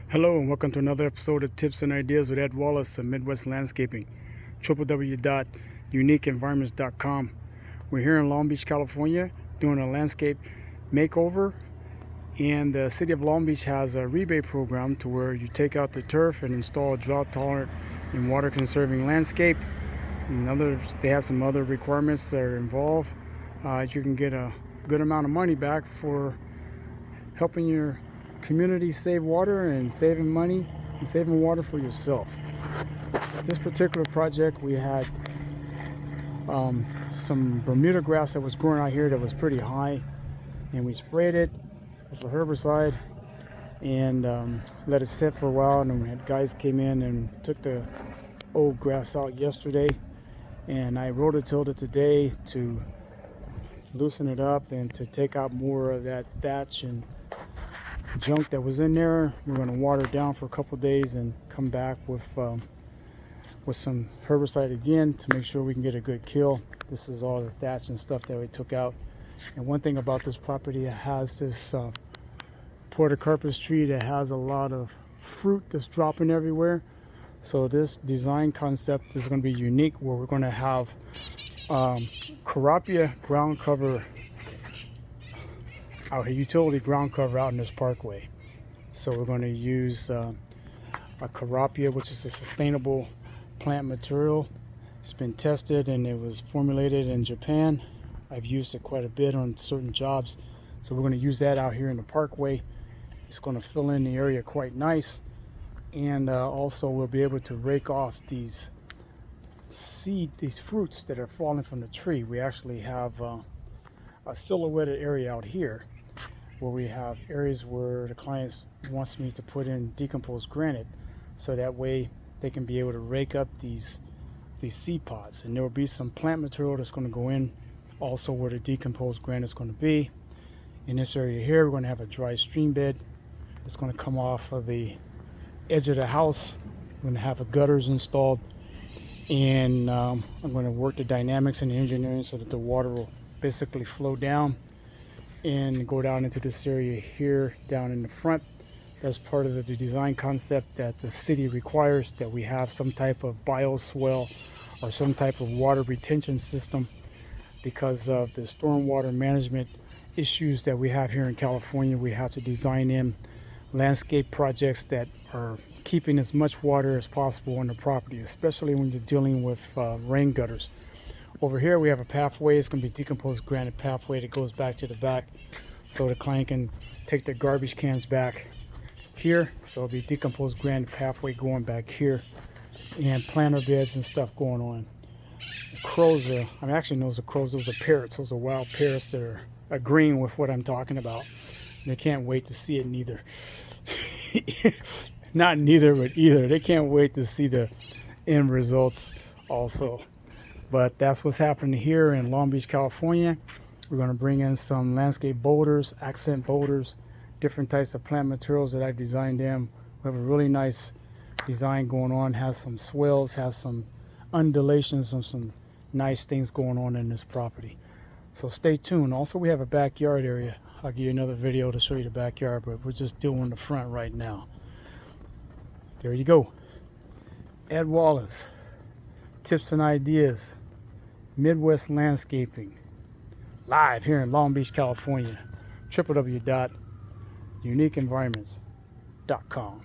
Hello and welcome to another episode of Tips and Ideas with Ed Wallace of Midwest Landscaping, www.uniqueenvironments.com. We're here in Long Beach, California, doing a landscape makeover, and the city of Long Beach has a rebate program to where you take out the turf and install a drought-tolerant and water-conserving landscape. And they have some other requirements that are involved. You can get a good amount of money back for helping your community save water and saving money and saving water for yourself. This particular project, we had some Bermuda grass that was growing out here that was pretty high, and we sprayed it with a herbicide and let it sit for a while. And then we had guys came in and took the old grass out yesterday, and I rototilled it today to loosen it up and to take out more of that thatch and junk that was in there. We're going to water it down for a couple days and come back with some herbicide again to make sure we can get a good kill. This is all the thatch and stuff that we took out. And one thing about this property, it has this portocarpus tree that has a lot of fruit that's dropping everywhere. So this design concept is going to be unique, where we're going to have Carapia ground cover out here, utility ground cover out in this parkway. So we're going to use a Carapia, which is a sustainable plant material. It's been tested and it was formulated in Japan. I've used it quite a bit on certain jobs. So we're going to use that out here in the parkway. It's going to fill in the area quite nice. And also we'll be able to rake off these fruits that are falling from the tree. We actually have a silhouetted area out here where we have areas where the clients wants me to put in decomposed granite, so that way they can be able to rake up these seed pods. And there will be some plant material that's going to go in also where the decomposed granite is going to be. In this area here, we're going to have a dry stream bed that's going to come off of the edge of the house. We're going to have gutters installed, and I'm going to work the dynamics and the engineering so that the water will basically flow down and go down into this area here down in the front. That's part of the design concept that the city requires, that we have some type of bioswale or some type of water retention system because of the stormwater management issues that we have here in California. We have to design in landscape projects that are keeping as much water as possible on the property, especially when you're dealing with rain gutters. Over here we have a pathway. It's going to be decomposed granite pathway that goes back to the back, so the client can take their garbage cans back here. So it'll be decomposed granite pathway going back here, and planter beds and stuff going on. The crows are, actually those are crows, those are parrots. Those are wild parrots that are agreeing with what I'm talking about. They can't wait to see it neither. Not neither, but either. They can't wait to see the end results also. But that's what's happening here in Long Beach, California. We're going to bring in some landscape boulders, accent boulders, different types of plant materials that I've designed in. We have a really nice design going on, has some swells, has some undulations, and some nice things going on in this property. So stay tuned. Also, we have a backyard area. I'll give you another video to show you the backyard, but we're just doing the front right now. There you go. Ed Wallace, Tips and Ideas, Midwest Landscaping, live here in Long Beach, California, www.uniqueenvironments.com.